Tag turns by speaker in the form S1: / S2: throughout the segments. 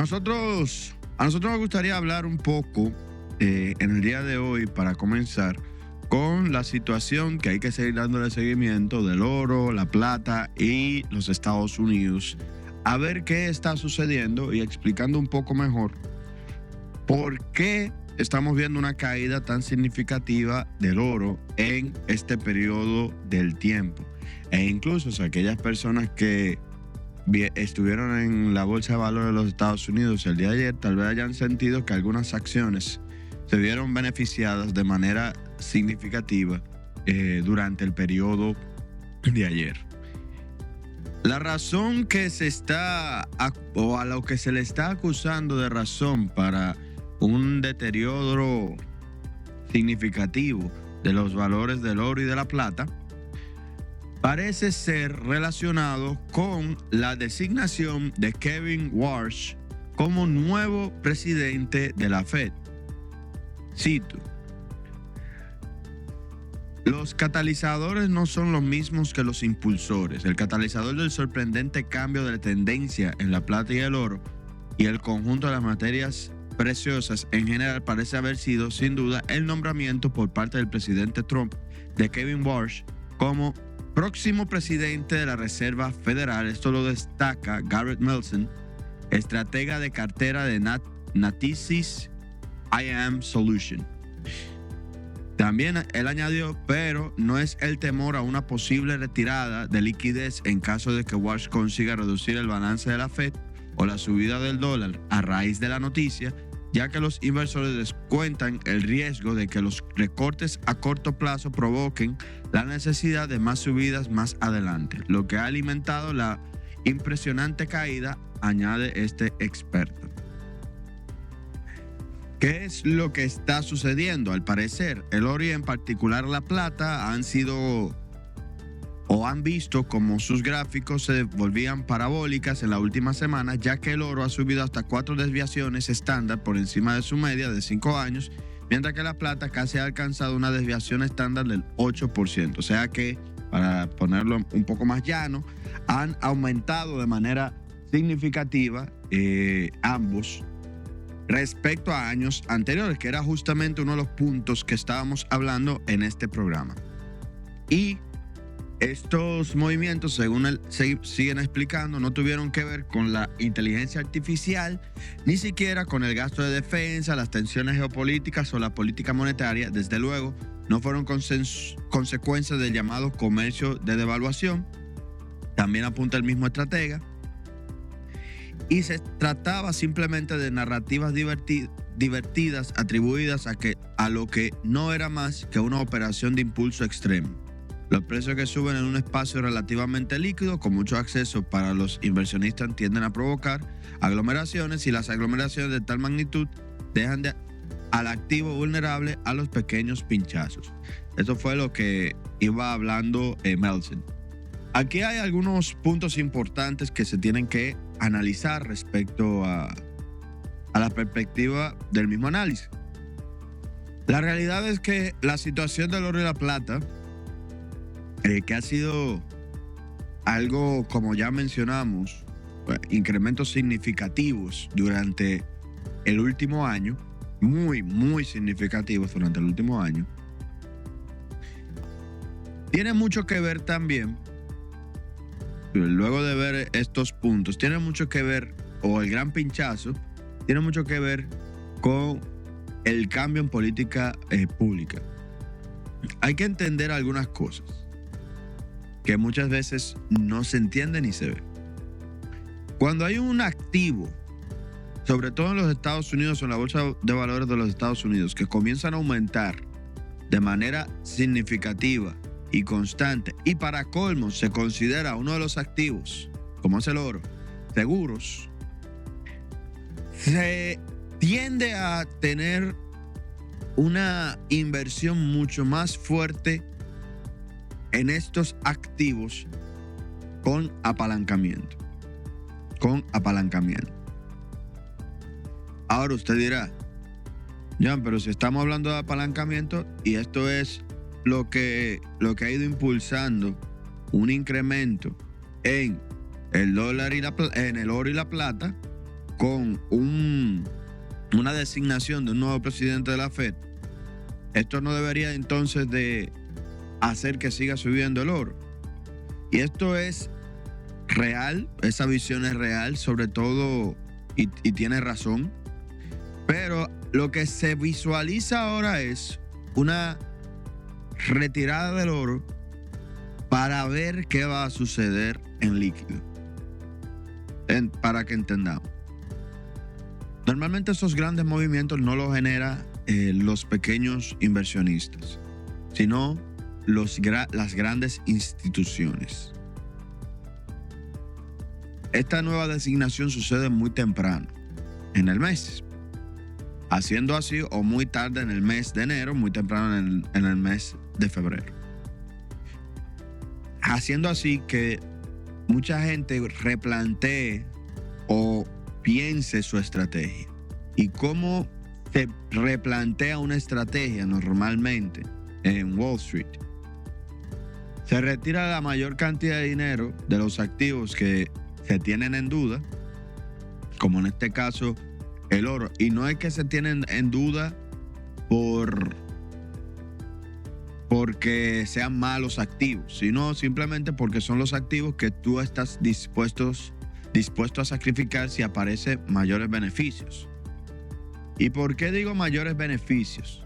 S1: A nosotros nos gustaría hablar un poco en el día de hoy, para comenzar, con la situación que hay que seguir dándole seguimiento del oro, la plata y los Estados Unidos, a ver qué está sucediendo y explicando un poco mejor por qué estamos viendo una caída tan significativa del oro en este periodo del tiempo. E incluso aquellas personas que estuvieron en la bolsa de valores de los Estados Unidos el día de ayer, tal vez hayan sentido que algunas acciones se vieron beneficiadas de manera significativa durante el periodo de ayer. La razón que se está, o a lo que se le está acusando de razón para un deterioro significativo de los valores del oro y de la plata, parece ser relacionado con la designación de Kevin Warsh como nuevo presidente de la Fed. Cito: los catalizadores no son los mismos que los impulsores. El catalizador del sorprendente cambio de tendencia en la plata y el oro y el conjunto de las materias preciosas en general parece haber sido, sin duda, el nombramiento por parte del presidente Trump de Kevin Warsh como próximo presidente de la Reserva Federal. Esto lo destaca Garrett Melson, estratega de cartera de Natixis IM Solution. También él añadió, pero no es el temor a una posible retirada de liquidez en caso de que Warsh consiga reducir el balance de la Fed o la subida del dólar a raíz de la noticia, ya que los inversores descuentan el riesgo de que los recortes a corto plazo provoquen la necesidad de más subidas más adelante, lo que ha alimentado la impresionante caída, añade este experto. ¿Qué es lo que está sucediendo? Al parecer, el oro y en particular la plata han visto como sus gráficos se volvían parabólicas en la última semana, ya que el oro ha subido hasta 4 desviaciones estándar por encima de su media de 5 años, mientras que la plata casi ha alcanzado una desviación estándar del 8%. O sea que, para ponerlo un poco más llano, han aumentado de manera significativa ambos respecto a años anteriores, que era justamente uno de los puntos que estábamos hablando en este programa. Y estos movimientos, según siguen explicando, no tuvieron que ver con la inteligencia artificial, ni siquiera con el gasto de defensa, las tensiones geopolíticas o la política monetaria. Desde luego, no fueron consecuencias del llamado comercio de devaluación. También apunta el mismo estratega. Y se trataba simplemente de narrativas divertidas atribuidas a lo que no era más que una operación de impulso extremo. Los precios que suben en un espacio relativamente líquido, con mucho acceso para los inversionistas, tienden a provocar aglomeraciones, y las aglomeraciones de tal magnitud dejan al activo vulnerable a los pequeños pinchazos. Eso fue lo que iba hablando Melson. Aquí hay algunos puntos importantes que se tienen que analizar respecto a la perspectiva del mismo análisis. La realidad es que la situación del oro y la plata, que ha sido algo, como ya mencionamos, incrementos significativos durante el último año, muy significativos durante el último año, tiene mucho que ver también, luego de ver estos puntos, tiene mucho que ver, o el gran pinchazo, tiene mucho que ver con el cambio en política pública. Hay que entender algunas cosas que muchas veces no se entiende ni se ve. Cuando hay un activo, sobre todo en los Estados Unidos o en la bolsa de valores de los Estados Unidos, que comienzan a aumentar de manera significativa y constante, y para colmo se considera uno de los activos, como es el oro, seguros, se tiende a tener una inversión mucho más fuerte en estos activos con apalancamiento. Ahora usted dirá, Jan, pero si estamos hablando de apalancamiento y esto es lo que ha ido impulsando un incremento en el dólar en el oro y la plata, con una designación de un nuevo presidente de la Fed, esto no debería entonces de hacer que siga subiendo el oro. Y esto es real, esa visión es real, sobre todo, y tiene razón. Pero lo que se visualiza ahora es una retirada del oro para ver qué va a suceder en líquido. Para que entendamos. Normalmente esos grandes movimientos no los generan los pequeños inversionistas, sino las grandes instituciones. Esta nueva designación sucede muy temprano en el mes, haciendo así, o muy tarde en el mes de enero, muy temprano en el mes de febrero. Haciendo así que mucha gente replantee o piense su estrategia. ¿Y cómo se replantea una estrategia normalmente en Wall Street? Se retira la mayor cantidad de dinero de los activos que se tienen en duda, como en este caso el oro. Y no es que se tienen en duda porque sean malos activos, sino simplemente porque son los activos que tú estás dispuesto a sacrificar si aparecen mayores beneficios. ¿Y por qué digo mayores beneficios?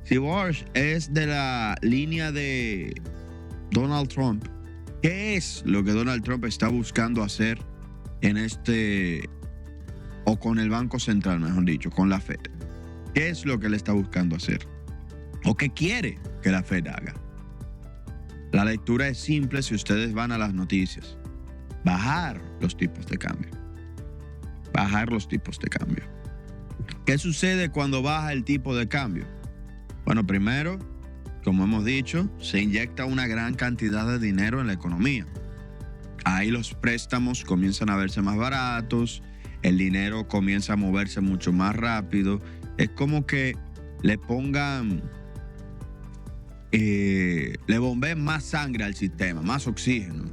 S1: Si Walsh es de la línea de Donald Trump, ¿qué es lo que Donald Trump está buscando hacer o con el Banco Central, mejor dicho, con la Fed? ¿Qué es lo que él está buscando hacer? ¿O qué quiere que la Fed haga? La lectura es simple si ustedes van a las noticias. Bajar los tipos de cambio. Bajar los tipos de cambio. ¿Qué sucede cuando baja el tipo de cambio? Bueno, primero, como hemos dicho, se inyecta una gran cantidad de dinero en la economía. Ahí los préstamos comienzan a verse más baratos, el dinero comienza a moverse mucho más rápido. Es como que le pongan, le bombeen más sangre al sistema, más oxígeno,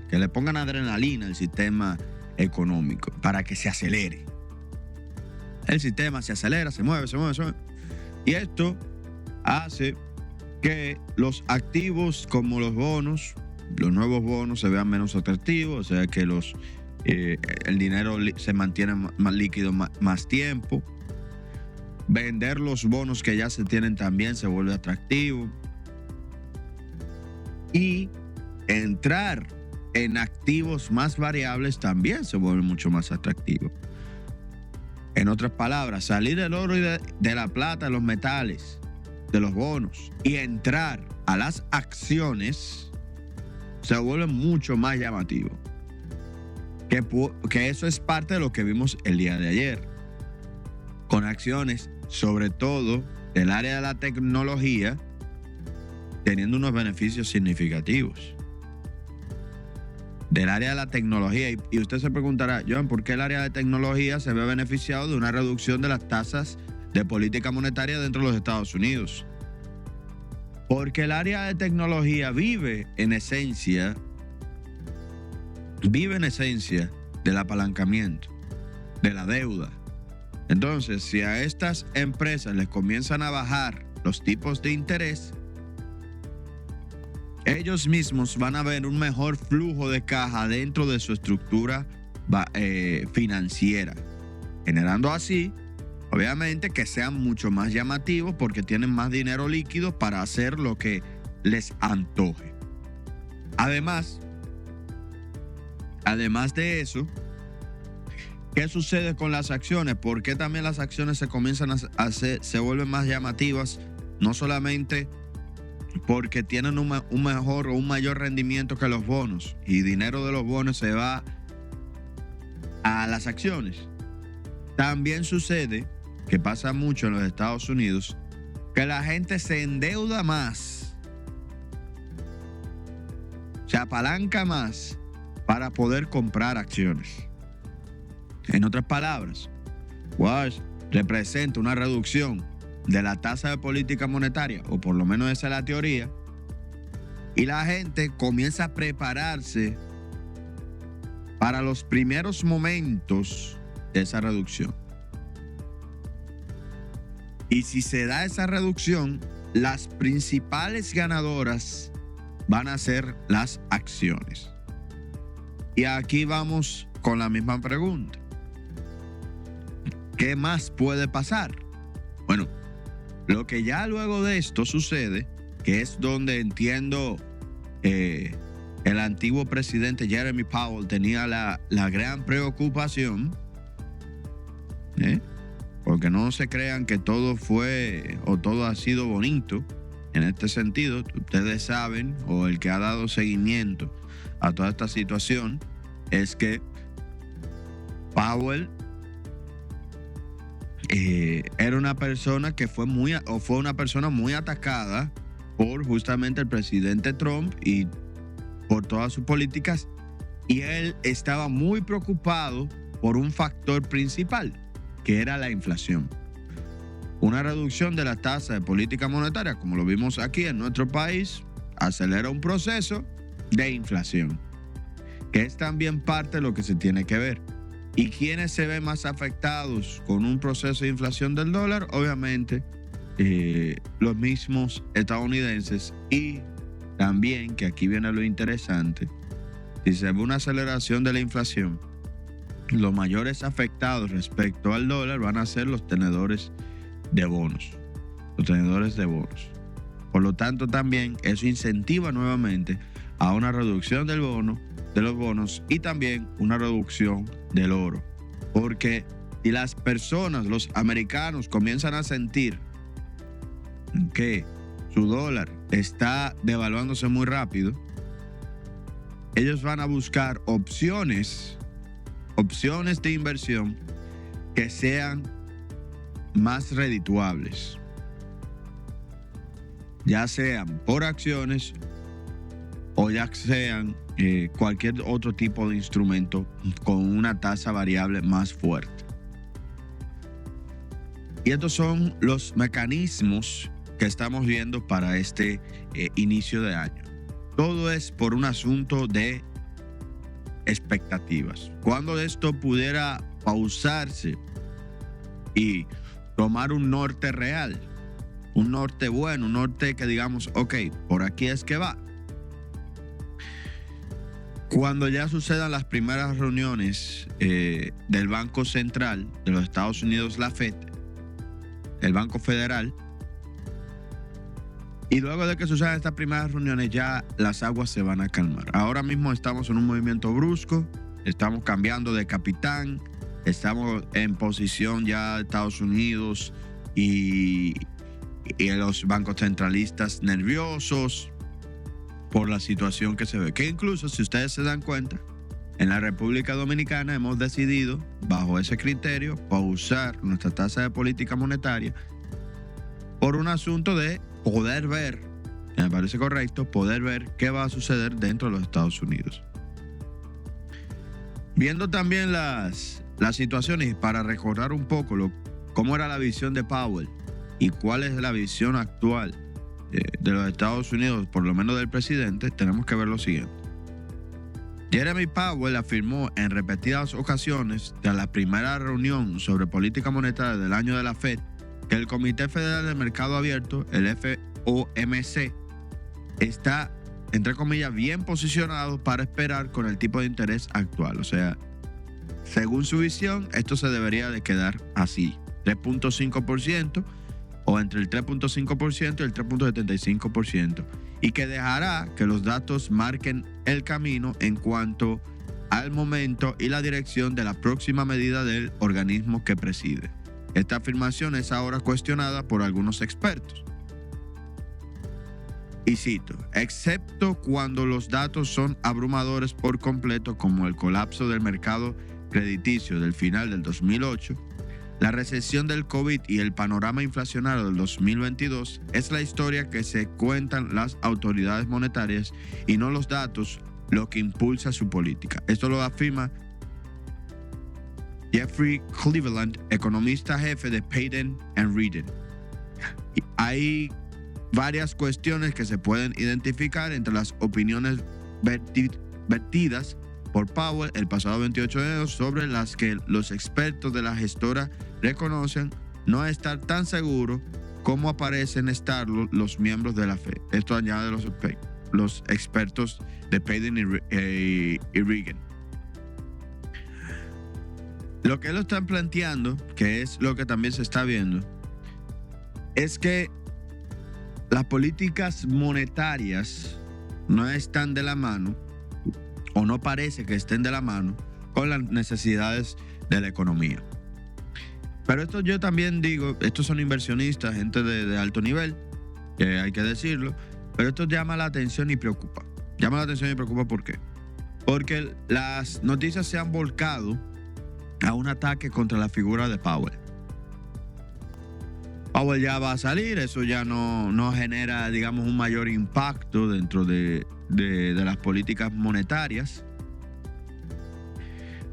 S1: que le pongan adrenalina al sistema económico para que se acelere. El sistema se acelera, se mueve. Y esto hace que los activos como los bonos, los nuevos bonos, se vean menos atractivos, o sea que el dinero se mantiene más líquido más tiempo. Vender los bonos que ya se tienen también se vuelve atractivo. Y entrar en activos más variables también se vuelve mucho más atractivo. En otras palabras, salir del oro y de la plata, de los metales, de los bonos, y entrar a las acciones se vuelve mucho más llamativo. Que eso es parte de lo que vimos el día de ayer. Con acciones, sobre todo del área de la tecnología, teniendo unos beneficios significativos. Del área de la tecnología. Y usted se preguntará, Joan, ¿por qué el área de tecnología se ve beneficiado de una reducción de las tasas de política monetaria dentro de los Estados Unidos? Porque el área de tecnología vive en esencia del apalancamiento, de la deuda. Entonces, si a estas empresas les comienzan a bajar los tipos de interés, ellos mismos van a ver un mejor flujo de caja dentro de su estructura financiera, generando así, obviamente, que sean mucho más llamativos porque tienen más dinero líquido para hacer lo que les antoje. Además de eso, ¿qué sucede con las acciones? ¿Por qué también las acciones se comienzan se vuelven más llamativas? No solamente porque tienen un mejor o un mayor rendimiento que los bonos, y dinero de los bonos se va a las acciones. También sucede, que pasa mucho en los Estados Unidos, que la gente se endeuda más, se apalanca más para poder comprar acciones. En otras palabras, Walsh representa una reducción de la tasa de política monetaria, o por lo menos esa es la teoría, y la gente comienza a prepararse para los primeros momentos de esa reducción. Y si se da esa reducción, las principales ganadoras van a ser las acciones. Y aquí vamos con la misma pregunta. ¿Qué más puede pasar? Bueno, lo que ya luego de esto sucede, que es donde entiendo el antiguo presidente Jeremy Powell tenía la gran preocupación, porque no se crean que todo fue o todo ha sido bonito en este sentido. Ustedes saben, o el que ha dado seguimiento a toda esta situación, es que Powell era una persona que fue una persona muy atacada por justamente el presidente Trump y por todas sus políticas, y él estaba muy preocupado por un factor principal, que era la inflación. Una reducción de la tasa de política monetaria, como lo vimos aquí en nuestro país, acelera un proceso de inflación, que es también parte de lo que se tiene que ver. ¿Y quiénes se ven más afectados con un proceso de inflación del dólar? Obviamente, los mismos estadounidenses. Y también, que aquí viene lo interesante, si se ve una aceleración de la inflación, los mayores afectados respecto al dólar van a ser los tenedores de bonos. Los tenedores de bonos. Por lo tanto, también eso incentiva nuevamente a una reducción de los bonos y también una reducción del oro. Porque si las personas, los americanos, comienzan a sentir que su dólar está devaluándose muy rápido, ellos van a buscar opciones de inversión que sean más redituables, ya sean por acciones o ya sean cualquier otro tipo de instrumento con una tasa variable más fuerte. Y estos son los mecanismos que estamos viendo para este inicio de año. Todo es por un asunto de expectativas. Cuando esto pudiera pausarse y tomar un norte real, un norte bueno, un norte que digamos, ok, por aquí es que va. Cuando ya sucedan las primeras reuniones del Banco Central de los Estados Unidos, la Fed, el Banco Federal, y luego de que sucedan estas primeras reuniones ya las aguas se van a calmar. Ahora mismo estamos en un movimiento brusco, estamos cambiando de capitán, estamos en posición ya de Estados Unidos y los bancos centralistas nerviosos por la situación que se ve. Que incluso, si ustedes se dan cuenta, en la República Dominicana hemos decidido, bajo ese criterio, pausar nuestra tasa de política monetaria por un asunto de poder ver, me parece correcto, poder ver qué va a suceder dentro de los Estados Unidos. Viendo también las situaciones, para recordar un poco cómo era la visión de Powell y cuál es la visión actual de los Estados Unidos, por lo menos del presidente, tenemos que ver lo siguiente. Jeremy Powell afirmó en repetidas ocasiones tras la primera reunión sobre política monetaria del año de la Fed que el Comité Federal de Mercado Abierto, el FOMC, está, entre comillas, bien posicionado para esperar con el tipo de interés actual. O sea, según su visión, esto se debería de quedar así, 3.5%, o entre el 3.5% y el 3.75%, y que dejará que los datos marquen el camino en cuanto al momento y la dirección de la próxima medida del organismo que preside. Esta afirmación es ahora cuestionada por algunos expertos. Y cito, excepto cuando los datos son abrumadores por completo, como el colapso del mercado crediticio del final del 2008, la recesión del COVID y el panorama inflacionario del 2022, es la historia que se cuentan las autoridades monetarias y no los datos lo que impulsa su política. Esto lo afirma Jeffrey Cleveland, economista jefe de Payden & Reden. Hay varias cuestiones que se pueden identificar entre las opiniones vertidas por Powell el pasado 28 de enero, sobre las que los expertos de la gestora reconocen no estar tan seguros como aparecen estarlo los miembros de la Fed. Esto añade los expertos de Payden y Reagan. Lo que ellos están planteando, que es lo que también se está viendo, es que las políticas monetarias no están de la mano, o no parece que estén de la mano, con las necesidades de la economía. Pero esto yo también digo, estos son inversionistas, gente de alto nivel, que hay que decirlo, pero esto llama la atención y preocupa. Llama la atención y preocupa, ¿por qué? Porque las noticias se han volcado a un ataque contra la figura de Powell. Powell ya va a salir, eso ya no genera, digamos, un mayor impacto dentro de las políticas monetarias,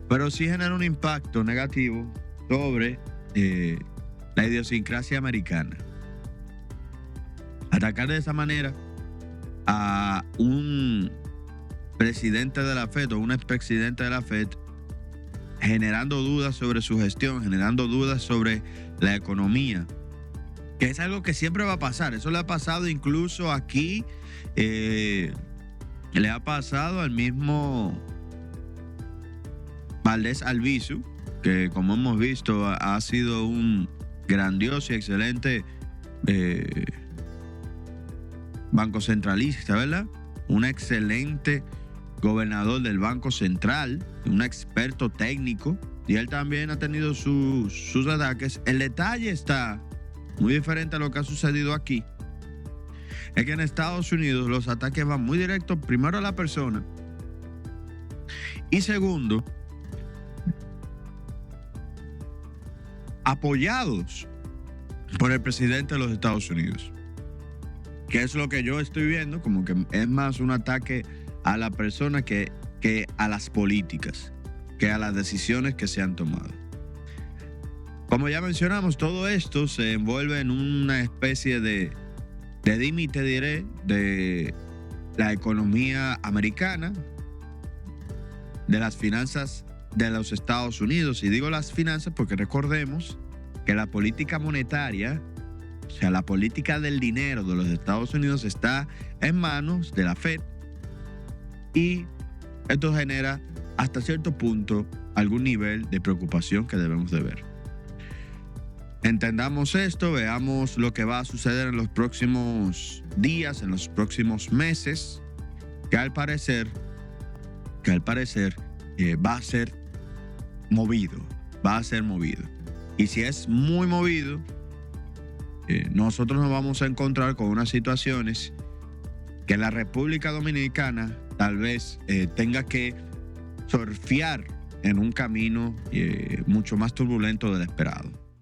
S1: pero sí genera un impacto negativo sobre la idiosincrasia americana. Atacar de esa manera a un presidente de la Fed o un expresidente de la Fed, generando dudas sobre su gestión, generando dudas sobre la economía, que es algo que siempre va a pasar. Eso le ha pasado incluso aquí, le ha pasado al mismo Valdés Albizu, que como hemos visto ha sido un grandioso y excelente banco centralista, ¿verdad? Un excelente gobernador del Banco Central, un experto técnico, y él también ha tenido sus ataques. El detalle está muy diferente a lo que ha sucedido aquí. Es que en Estados Unidos los ataques van muy directos, primero a la persona, y segundo, apoyados por el presidente de los Estados Unidos, que es lo que yo estoy viendo, como que es más un ataque a la persona que a las políticas, que a las decisiones que se han tomado. Como ya mencionamos, todo esto se envuelve en una especie de límite, diré, de la economía americana, de las finanzas de los Estados Unidos. Y digo las finanzas porque recordemos que la política monetaria, o sea, la política del dinero de los Estados Unidos, está en manos de la Fed, y esto genera hasta cierto punto algún nivel de preocupación que debemos de ver. Entendamos esto, veamos lo que va a suceder en los próximos días, en los próximos meses, que al parecer va a ser movido. Y si es muy movido, nosotros nos vamos a encontrar con unas situaciones que la República Dominicana tal vez tenga que surfear en un camino mucho más turbulento del esperado.